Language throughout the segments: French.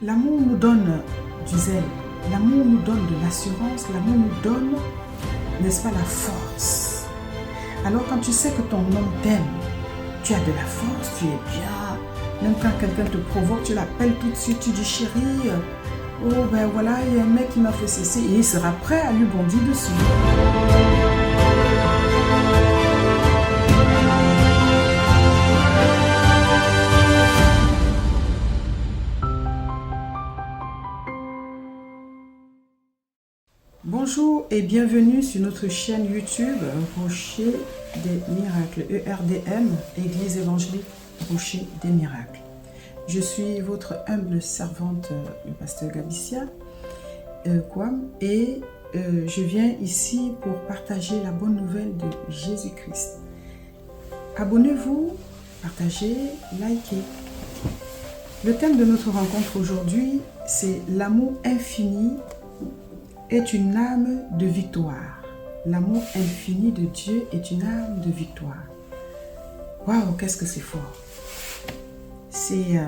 L'amour nous donne du zèle, l'amour nous donne de l'assurance, l'amour nous donne, n'est-ce pas, la force. Alors quand tu sais que ton homme t'aime, tu as de la force, tu es bien. Même quand quelqu'un te provoque, tu l'appelles tout de suite, tu dis chérie, oh ben voilà, il y a un mec qui m'a fait ceci et il sera prêt à lui bondir dessus. Bonjour et bienvenue sur notre chaîne YouTube Rocher des Miracles, ERDM, Église évangélique Rocher des Miracles. Je suis votre humble servante, le pasteur Gabicia Kwam, et je viens ici pour partager la bonne nouvelle de Jésus-Christ. Abonnez-vous, partagez, likez. Le thème de notre rencontre aujourd'hui, c'est l'amour infini est une âme de victoire. L'amour infini de Dieu est une âme de victoire. Waouh, qu'est-ce que c'est fort! C'est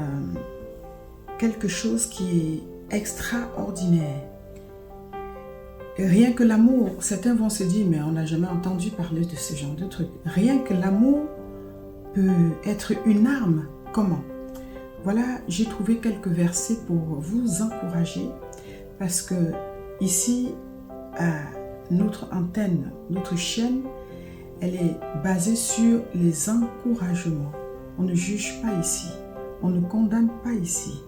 quelque chose qui est extraordinaire. Et rien que l'amour, certains vont se dire, mais on n'a jamais entendu parler de ce genre de truc. Rien que l'amour peut être une arme. Comment? Voilà, j'ai trouvé quelques versets pour vous encourager parce que ici, à notre antenne, notre chaîne, elle est basée sur les encouragements. On ne juge pas ici, on ne condamne pas ici.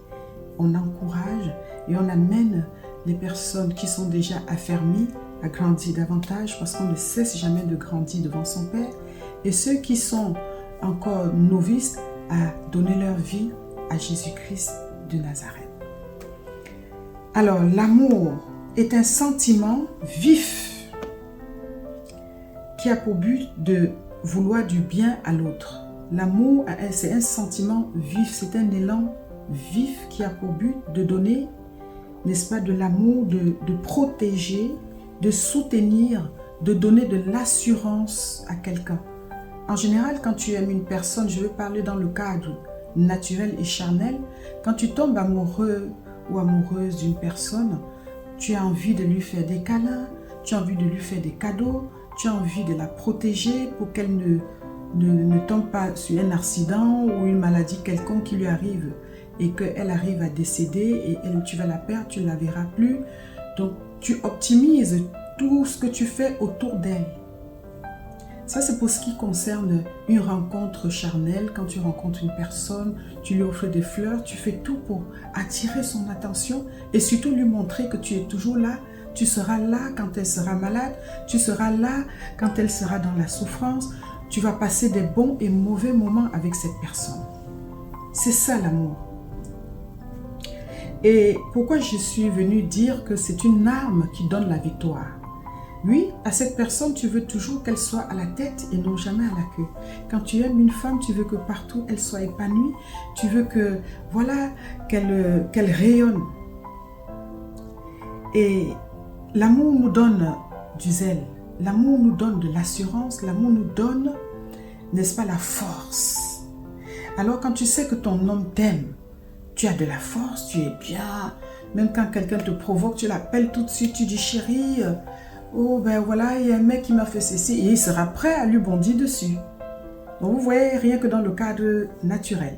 On encourage et on amène les personnes qui sont déjà affermies à grandir davantage parce qu'on ne cesse jamais de grandir devant son Père. Et ceux qui sont encore novices à donner leur vie à Jésus-Christ de Nazareth. Alors, l'amour est un sentiment vif qui a pour but de vouloir du bien à l'autre. L'amour, c'est un sentiment vif, c'est un élan vif qui a pour but de donner, n'est-ce pas, de l'amour, de protéger, de soutenir, de donner de l'assurance à quelqu'un. En général, quand tu aimes une personne, je veux parler dans le cadre naturel et charnel, quand tu tombes amoureux ou amoureuse d'une personne, tu as envie de lui faire des câlins, tu as envie de lui faire des cadeaux, tu as envie de la protéger pour qu'elle ne tombe pas sur un accident ou une maladie quelconque qui lui arrive et qu'elle arrive à décéder et tu vas la perdre, tu ne la verras plus. Donc, tu optimises tout ce que tu fais autour d'elle. Ça, c'est pour ce qui concerne une rencontre charnelle. Quand tu rencontres une personne, tu lui offres des fleurs, tu fais tout pour attirer son attention et surtout lui montrer que tu es toujours là. Tu seras là quand elle sera malade, tu seras là quand elle sera dans la souffrance. Tu vas passer des bons et mauvais moments avec cette personne. C'est ça l'amour. Et pourquoi je suis venue dire que c'est une arme qui donne la victoire? Oui, à cette personne, tu veux toujours qu'elle soit à la tête et non jamais à la queue. Quand tu aimes une femme, tu veux que partout elle soit épanouie. Tu veux que, voilà, qu'elle rayonne. Et l'amour nous donne du zèle. L'amour nous donne de l'assurance. L'amour nous donne, n'est-ce pas, la force. Alors quand tu sais que ton homme t'aime, tu as de la force, tu es bien. Même quand quelqu'un te provoque, tu l'appelles tout de suite, tu dis chérie, oh ben voilà, il y a un mec qui m'a fait ceci et il sera prêt à lui bondir dessus. Donc vous voyez, rien que dans le cadre naturel.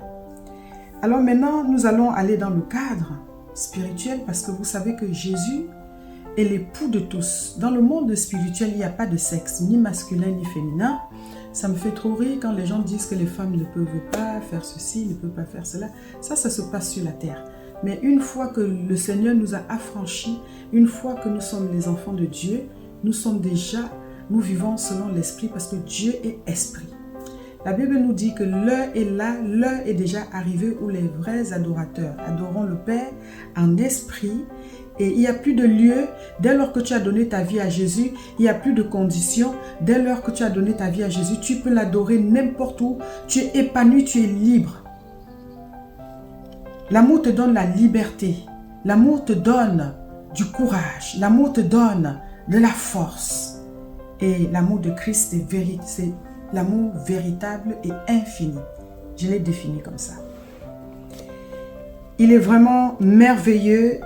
Alors maintenant, nous allons aller dans le cadre spirituel parce que vous savez que Jésus est l'époux de tous. Dans le monde spirituel, il n'y a pas de sexe, ni masculin ni féminin. Ça me fait trop rire quand les gens disent que les femmes ne peuvent pas faire ceci, ne peuvent pas faire cela. Ça se passe sur la terre. Mais une fois que le Seigneur nous a affranchis, une fois que nous sommes les enfants de Dieu, nous vivons selon l'esprit parce que Dieu est esprit. La Bible nous dit que l'heure est là, l'heure est déjà arrivée où les vrais adorateurs adoreront le Père en esprit. Et il n'y a plus de lieu, dès lors que tu as donné ta vie à Jésus, il n'y a plus de conditions. Dès lors que tu as donné ta vie à Jésus, tu peux l'adorer n'importe où. Tu es épanoui, tu es libre. L'amour te donne la liberté. L'amour te donne du courage. L'amour te donne de la force. Et l'amour de Christ, c'est l'amour véritable et infini. Je l'ai défini comme ça. il est vraiment merveilleux.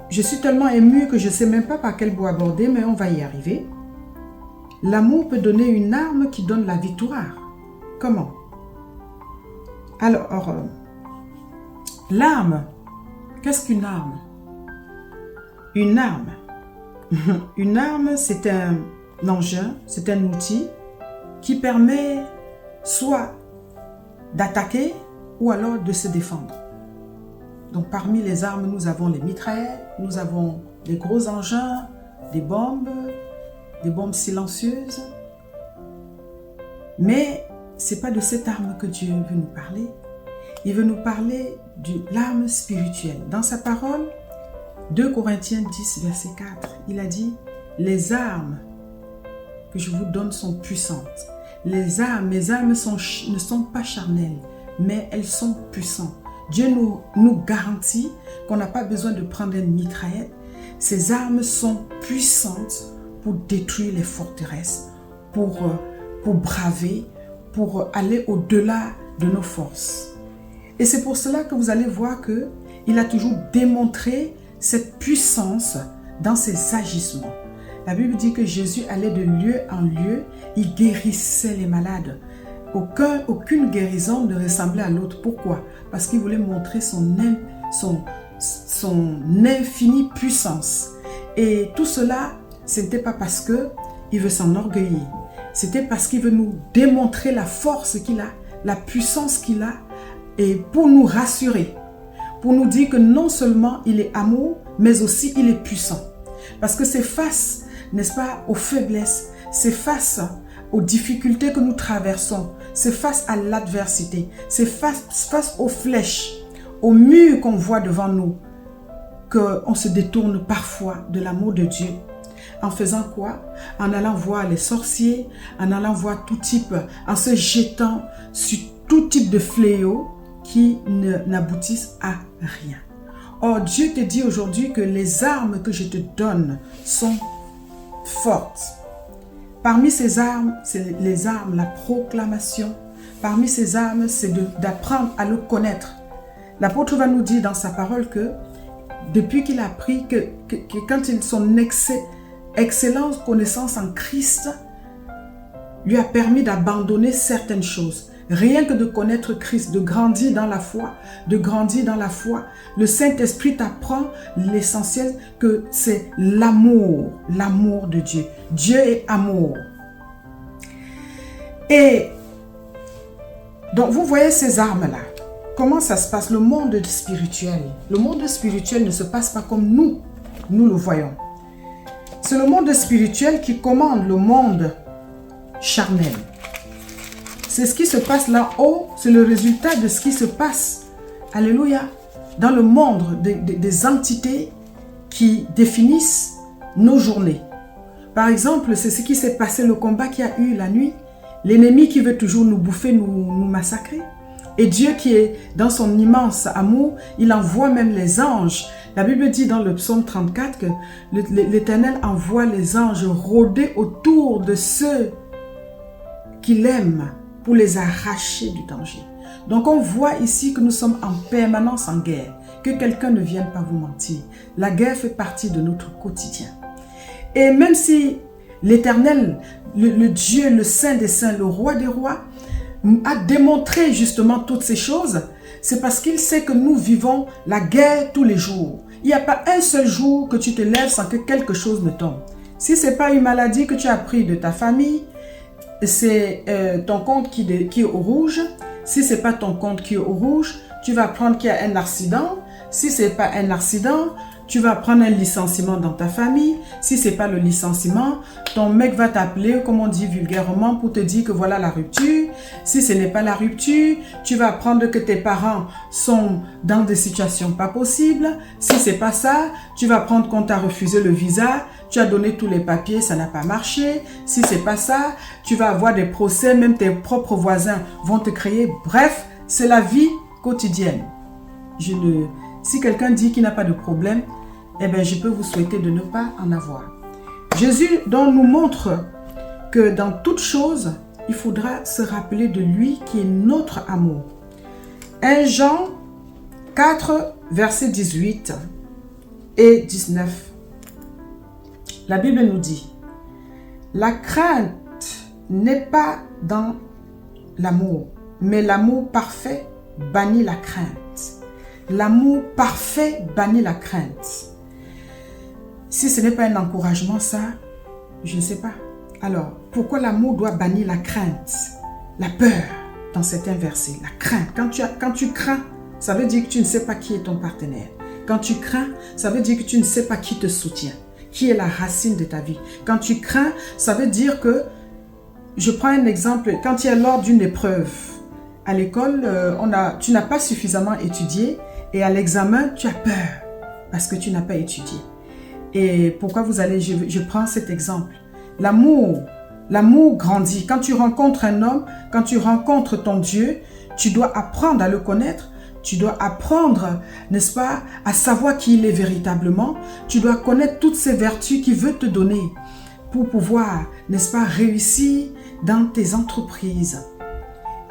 Je suis tellement émue que je ne sais même pas par quel bout aborder, mais on va y arriver. L'amour peut donner une arme qui donne la victoire. Comment? Alors, l'arme, qu'est-ce qu'une arme? Une arme. Une arme, c'est un engin, c'est un outil qui permet soit d'attaquer ou alors de se défendre. Donc parmi les armes, nous avons les mitraillettes, nous avons des gros engins, des bombes silencieuses. Mais ce n'est pas de cette arme que Dieu veut nous parler. Il veut nous parler de l'arme spirituelle. Dans sa parole, 2 Corinthiens 10, verset 4, il a dit « Les armes que je vous donne sont puissantes. Mes armes ne sont pas charnelles, mais elles sont puissantes. » Dieu nous garantit qu'on n'a pas besoin de prendre une mitraillette. Ces armes sont puissantes pour détruire les forteresses, pour braver, pour aller au-delà de nos forces. Et c'est pour cela que vous allez voir qu'il a toujours démontré cette puissance dans ses agissements. La Bible dit que Jésus allait de lieu en lieu, il guérissait les malades. Aucune guérison ne ressemblait à l'autre. Pourquoi? Parce qu'il voulait montrer son infinie puissance. Et tout cela, ce n'était pas parce qu'il veut s'enorgueillir. C'était parce qu'il veut nous démontrer la force qu'il a, la puissance qu'il a, et pour nous rassurer. Pour nous dire que non seulement il est amour, mais aussi il est puissant. Parce que c'est face, n'est-ce pas, aux faiblesses, c'est face aux difficultés que nous traversons, c'est face à l'adversité, c'est face aux flèches, aux murs qu'on voit devant nous, qu'on se détourne parfois de l'amour de Dieu. En faisant quoi? En allant voir les sorciers, en allant voir tout type, en se jetant sur tout type de fléaux qui n'aboutissent à rien. Or, Dieu te dit aujourd'hui que les armes que je te donne sont fortes. Parmi ces armes, c'est les armes, la proclamation. Parmi ces armes, c'est d'apprendre à le connaître. L'apôtre va nous dire dans sa parole que depuis qu'il a appris que quand son excellente connaissance en Christ lui a permis d'abandonner certaines choses. Rien que de connaître Christ, de grandir dans la foi, le Saint-Esprit t'apprend l'essentiel que c'est l'amour de Dieu. Dieu est amour. Et donc vous voyez ces armes-là. Comment ça se passe? Le monde spirituel. Le monde spirituel ne se passe pas comme nous le voyons. C'est le monde spirituel qui commande le monde charnel. C'est ce qui se passe là-haut, c'est le résultat de ce qui se passe, alléluia, dans le monde des entités qui définissent nos journées. Par exemple, c'est ce qui s'est passé, le combat qu'il y a eu la nuit, l'ennemi qui veut toujours nous bouffer, nous massacrer. Et Dieu qui est dans son immense amour, il envoie même les anges. La Bible dit dans le psaume 34 que l'Éternel envoie les anges rôder autour de ceux qu'il aime pour les arracher du danger. Donc on voit ici que nous sommes en permanence en guerre, que quelqu'un ne vienne pas vous mentir. La guerre fait partie de notre quotidien. Et même si l'Éternel, le Dieu, le Saint des Saints, le Roi des Rois, a démontré justement toutes ces choses, c'est parce qu'il sait que nous vivons la guerre tous les jours. Il n'y a pas un seul jour que tu te lèves sans que quelque chose ne tombe. Si ce n'est pas une maladie que tu as pris de ta famille, c'est ton compte qui est au rouge. Si ce n'est pas ton compte qui est au rouge, tu vas prendre qu'il y a un accident. Si ce n'est pas un accident, tu vas prendre un licenciement dans ta famille. Si ce n'est pas le licenciement, ton mec va t'appeler, comme on dit vulgairement, pour te dire que voilà la rupture. Si ce n'est pas la rupture, tu vas apprendre que tes parents sont dans des situations pas possibles. Si ce n'est pas ça, tu vas prendre qu'on t'a refusé le visa. Tu as donné tous les papiers, ça n'a pas marché. Si ce n'est pas ça, tu vas avoir des procès, même tes propres voisins vont te créer. Bref, c'est la vie quotidienne. Si quelqu'un dit qu'il n'a pas de problème, eh bien, je peux vous souhaiter de ne pas en avoir. Jésus donc nous montre que dans toute chose, il faudra se rappeler de lui qui est notre amour. 1 Jean 4, versets 18 et 19. La Bible nous dit, la crainte n'est pas dans l'amour, mais l'amour parfait bannit la crainte. L'amour parfait bannit la crainte. Si ce n'est pas un encouragement, ça, je ne sais pas. Alors, pourquoi l'amour doit bannir la crainte, la peur dans certains versets, la crainte. Quand tu crains, ça veut dire que tu ne sais pas qui est ton partenaire. Quand tu crains, ça veut dire que tu ne sais pas qui te soutient, qui est la racine de ta vie. Quand tu crains, ça veut dire que, je prends un exemple, quand tu es lors d'une épreuve, à l'école, tu n'as pas suffisamment étudié et à l'examen, tu as peur parce que tu n'as pas étudié. Et pourquoi je prends cet exemple. L'amour grandit. Quand tu rencontres un homme, quand tu rencontres ton Dieu, tu dois apprendre à le connaître. Tu dois apprendre, n'est-ce pas, à savoir qui il est véritablement. Tu dois connaître toutes ces vertus qu'il veut te donner pour pouvoir, n'est-ce pas, réussir dans tes entreprises.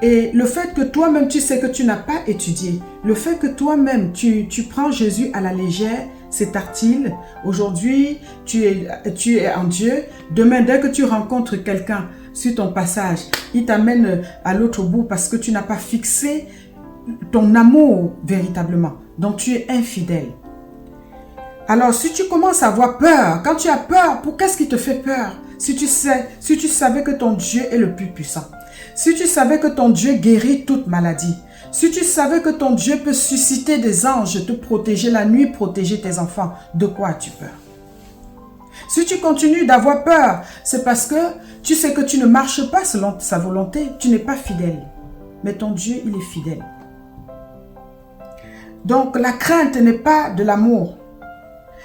Et le fait que toi-même, tu sais que tu n'as pas étudié, le fait que toi-même, tu prends Jésus à la légère, c'est tactile. Aujourd'hui, tu es en Dieu. Demain, dès que tu rencontres quelqu'un sur ton passage, il t'amène à l'autre bout parce que tu n'as pas fixé ton amour véritablement. Donc, tu es infidèle. Alors, si tu commences à avoir peur, quand tu as peur, qu'est-ce qui te fait peur? Si tu savais que ton Dieu est le plus puissant, si tu savais que ton Dieu guérit toute maladie, si tu savais que ton Dieu peut susciter des anges, te protéger la nuit, protéger tes enfants, de quoi as-tu peur? Si tu continues d'avoir peur, c'est parce que tu sais que tu ne marches pas selon sa volonté, tu n'es pas fidèle. Mais ton Dieu, il est fidèle. Donc, la crainte n'est pas de l'amour.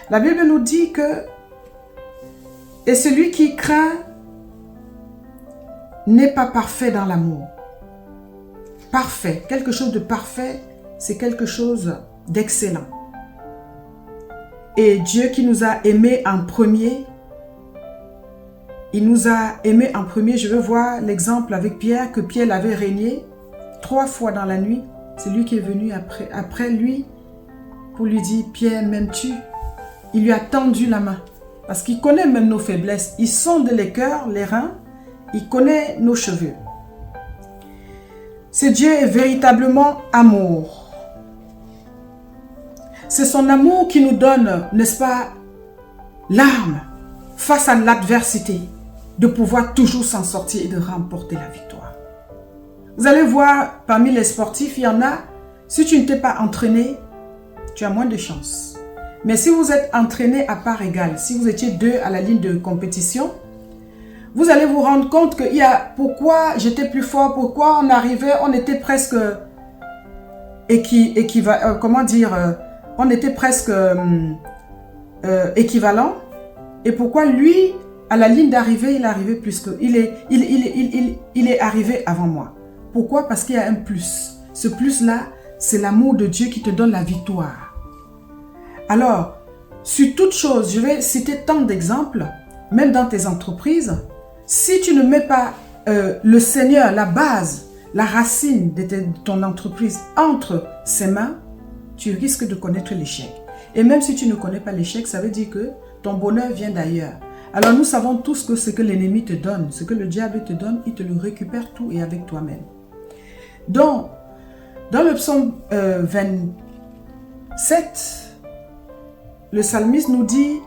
La Bible nous dit que « Et celui qui craint n'est pas parfait dans l'amour. » Parfait, quelque chose de parfait, c'est quelque chose d'excellent. Et Dieu qui nous a aimés en premier, il nous a aimés en premier. Je veux voir l'exemple avec Pierre, que Pierre l'avait régné 3 fois dans la nuit. C'est lui qui est venu après lui pour lui dire, Pierre, m'aimes-tu? Il lui a tendu la main. Parce qu'il connaît même nos faiblesses. Il sonde les cœurs, les reins. Il connaît nos cheveux. Ce Dieu est véritablement amour. C'est son amour qui nous donne, n'est-ce pas, l'arme face à l'adversité, de pouvoir toujours s'en sortir et de remporter la victoire. Vous allez voir, parmi les sportifs, il y en a, si tu ne t'es pas entraîné, tu as moins de chance. Mais si vous êtes entraîné à part égale, si vous étiez 2 à la ligne de compétition, vous allez vous rendre compte qu'il y a pourquoi j'étais plus fort, pourquoi on arrivait, on était presque on était presque équivalent. Et pourquoi lui, à la ligne d'arrivée, il est arrivé plus que il est arrivé avant moi. Pourquoi? Parce qu'il y a un plus. Ce plus-là, c'est l'amour de Dieu qui te donne la victoire. Alors, sur toute chose, je vais citer tant d'exemples, même dans tes entreprises. Si tu ne mets pas le Seigneur, la base, la racine de ton entreprise entre ses mains, tu risques de connaître l'échec. Et même si tu ne connais pas l'échec, ça veut dire que ton bonheur vient d'ailleurs. Alors nous savons tous que ce que l'ennemi te donne, ce que le diable te donne, il te le récupère tout et avec toi-même. Donc, dans le psaume 27, le psalmiste nous dit,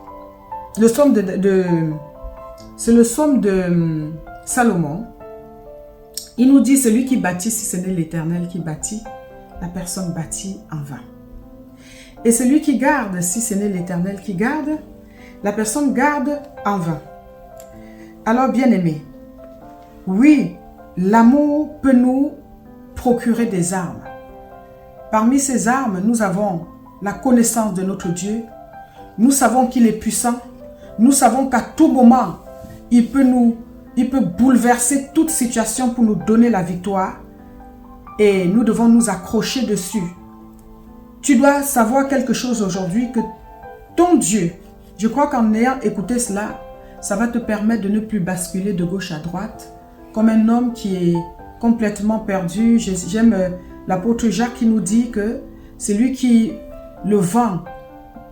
c'est le psaume de Salomon. Il nous dit, celui qui bâtit, si ce n'est l'Éternel qui bâtit, la personne bâtit en vain. Et celui qui garde, si ce n'est l'Éternel qui garde, la personne garde en vain. Alors, bien-aimés, oui, l'amour peut nous procurer des armes. Parmi ces armes, nous avons la connaissance de notre Dieu. Nous savons qu'il est puissant. Nous savons qu'à tout moment, il peut bouleverser toute situation pour nous donner la victoire. Et nous devons nous accrocher dessus. Tu dois savoir quelque chose aujourd'hui, que ton Dieu, je crois qu'en ayant écouté cela, ça va te permettre de ne plus basculer de gauche à droite, comme un homme qui est complètement perdu. J'aime l'apôtre Jacques qui nous dit que celui qui le vent.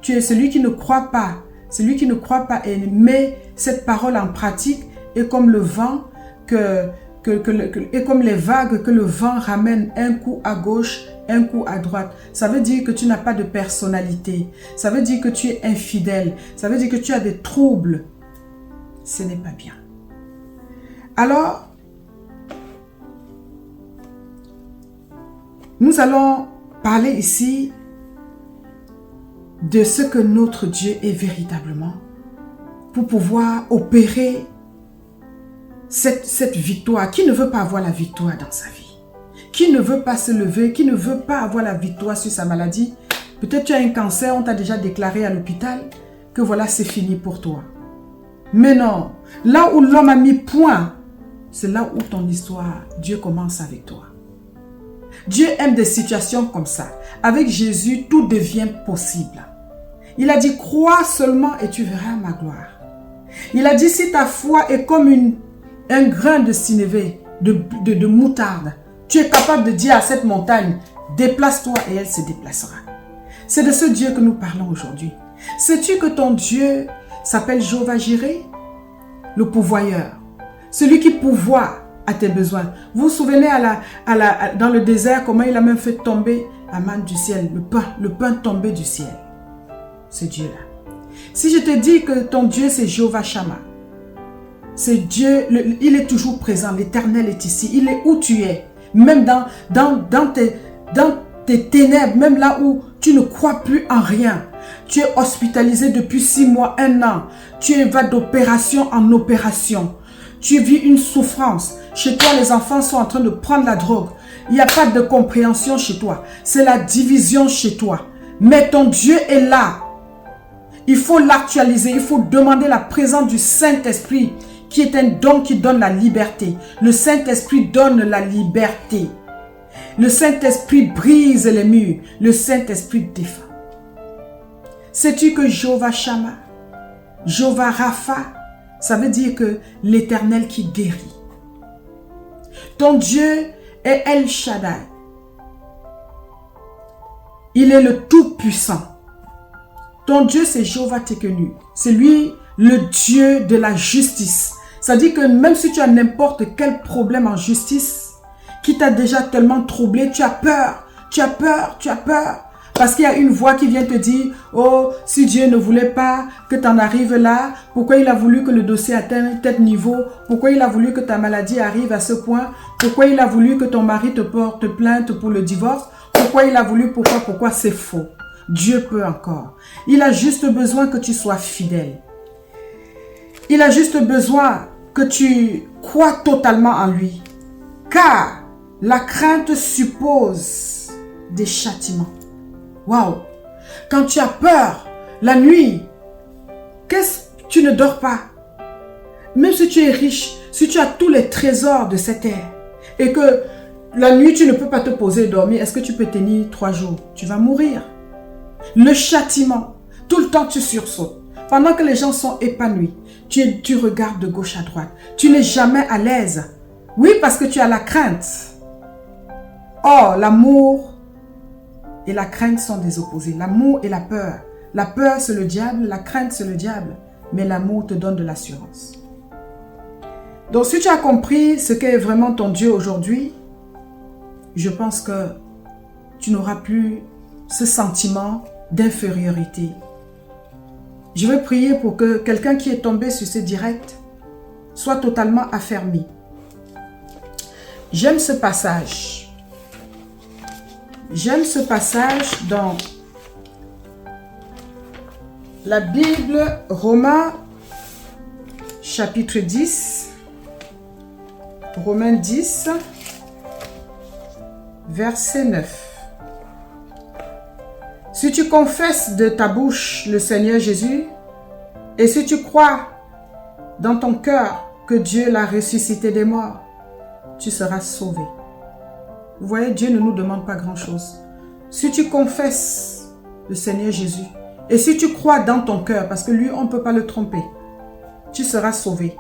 Tu es celui qui ne croit pas. Celui qui ne croit pas et met cette parole en pratique est comme le vent et comme les vagues que le vent ramène un coup à gauche, un coup à droite. Ça veut dire que tu n'as pas de personnalité. Ça veut dire que tu es infidèle. Ça veut dire que tu as des troubles. Ce n'est pas bien. Alors, nous allons parler ici de ce que notre Dieu est véritablement pour pouvoir opérer cette victoire. Qui ne veut pas avoir la victoire dans sa vie? Qui ne veut pas se lever? Qui ne veut pas avoir la victoire sur sa maladie? Peut-être tu as un cancer, on t'a déjà déclaré à l'hôpital que voilà, c'est fini pour toi. Mais non, là où l'homme a mis point, c'est là où ton histoire, Dieu commence avec toi. Dieu aime des situations comme ça. Avec Jésus, tout devient possible. Il a dit, crois seulement et tu verras ma gloire. Il a dit, si ta foi est comme un grain de sinévé, de moutarde, tu es capable de dire à cette montagne, déplace-toi et elle se déplacera. C'est de ce Dieu que nous parlons aujourd'hui. Sais-tu que ton Dieu s'appelle Jéhovah Jireh, le pourvoyeur, celui qui pourvoit à tes besoins. Vous vous souvenez dans le désert, comment il a même fait tomber la manne du ciel, le pain tombé du ciel. C'est Dieu-là. Si je te dis que ton Dieu c'est Jéhovah Shammah, c'est Dieu, il est toujours présent, l'Éternel est ici, il est où tu es, même dans tes ténèbres, même là où tu ne crois plus en rien. Tu es hospitalisé depuis 6 mois, 1 an, tu vas d'opération en opération, tu vis une souffrance. Chez toi, les enfants sont en train de prendre la drogue. Il n'y a pas de compréhension chez toi. C'est la division chez toi. Mais ton Dieu est là. Il faut l'actualiser. Il faut demander la présence du Saint-Esprit qui est un don qui donne la liberté. Le Saint-Esprit donne la liberté. Le Saint-Esprit brise les murs. Le Saint-Esprit défend. Sais-tu que Jéhovah Shammah, Jéhovah Rapha, ça veut dire que l'Éternel qui guérit. Ton Dieu est El Shaddai. Il est le Tout-Puissant. Ton Dieu, c'est Jéhovah Tekenu. C'est lui, le Dieu de la justice. Ça dit que même si tu as n'importe quel problème en justice, qui t'a déjà tellement troublé, tu as peur, tu as peur, tu as peur. Parce qu'il y a une voix qui vient te dire, oh, si Dieu ne voulait pas que tu en arrives là, pourquoi il a voulu que le dossier atteigne tel niveau? Pourquoi il a voulu que ta maladie arrive à ce point? Pourquoi il a voulu que ton mari te porte plainte pour le divorce? Pourquoi il a voulu, pourquoi? C'est faux. Dieu peut encore. Il a juste besoin que tu sois fidèle. Il a juste besoin que tu crois totalement en lui. Car la crainte suppose des châtiments. Waouh! Quand tu as peur, la nuit, tu ne dors pas. Même si tu es riche, si tu as tous les trésors de cette terre, et que la nuit tu ne peux pas te poser et dormir, est-ce que tu peux tenir 3 jours? Tu vas mourir. Le châtiment, tout le temps tu sursautes. Pendant que les gens sont épanouis, tu regardes de gauche à droite. Tu n'es jamais à l'aise. Oui, parce que tu as la crainte. Or, l'amour et la crainte sont des opposés. L'amour et la peur. La peur, c'est le diable. La crainte, c'est le diable. Mais l'amour te donne de l'assurance. Donc, si tu as compris ce qu'est vraiment ton Dieu aujourd'hui, je pense que tu n'auras plus ce sentiment d'infériorité. Je vais prier pour que quelqu'un qui est tombé sur ce direct soit totalement affermi. J'aime ce passage. J'aime ce passage dans la Bible, Romains, chapitre 10, Romains 10, verset 9. Si tu confesses de ta bouche le Seigneur Jésus, et si tu crois dans ton cœur que Dieu l'a ressuscité des morts, tu seras sauvé. Vous voyez, Dieu ne nous demande pas grand-chose. Si tu confesses le Seigneur Jésus, et si tu crois dans ton cœur, parce que lui, on ne peut pas le tromper, tu seras sauvé.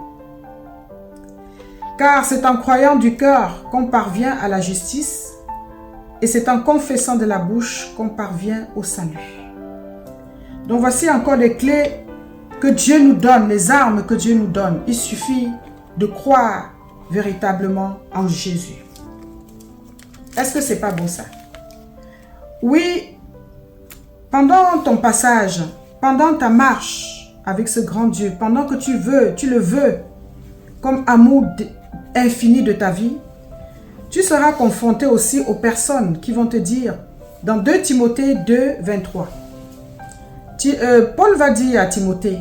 Car c'est en croyant du cœur qu'on parvient à la justice, Et c'est en confessant de la bouche qu'on parvient au salut. Donc voici encore les clés que Dieu nous donne, les armes que Dieu nous donne. Il suffit de croire véritablement en Jésus. Est-ce que c'est pas beau ça? Oui, pendant ton passage, pendant ta marche avec ce grand Dieu, pendant que tu le veux, comme amour infini de ta vie, tu seras confronté aussi aux personnes qui vont te dire, dans 2 Timothée 2, 23, Paul va dire à Timothée,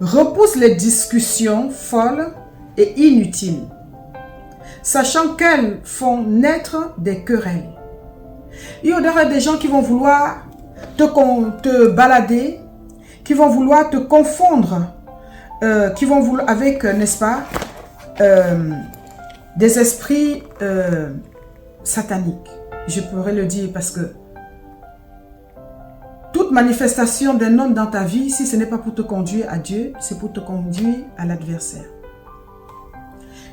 repousse les discussions folles et inutiles, sachant qu'elles font naître des querelles. Il y aura des gens qui vont vouloir te balader, qui vont vouloir te confondre, qui vont vouloir, avec, n'est-ce pas, des esprits sataniques. Je pourrais le dire parce que toute manifestation d'un homme dans ta vie, si ce n'est pas pour te conduire à Dieu, c'est pour te conduire à l'adversaire.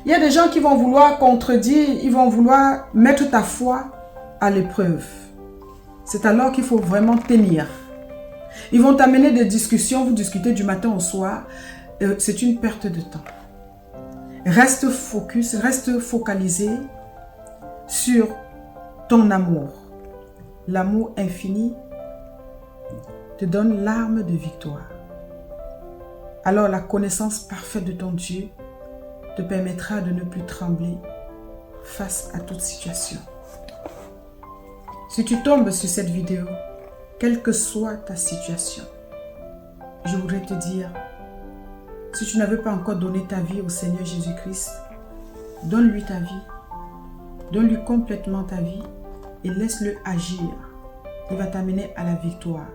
Il y a des gens qui vont vouloir contredire, ils vont vouloir mettre ta foi à l'épreuve. C'est alors qu'il faut vraiment tenir. Ils vont t'amener des discussions, vous discutez du matin au soir. C'est une perte de temps. Reste focus, reste focalisé sur ton amour. L'amour infini te donne l'arme de victoire. Alors la connaissance parfaite de ton Dieu te permettra de ne plus trembler face à toute situation. Si tu tombes sur cette vidéo, quelle que soit ta situation, je voudrais te dire, si tu n'avais pas encore donné ta vie au Seigneur Jésus-Christ, donne-lui ta vie, donne-lui complètement ta vie et laisse-le agir. Il va t'amener à la victoire.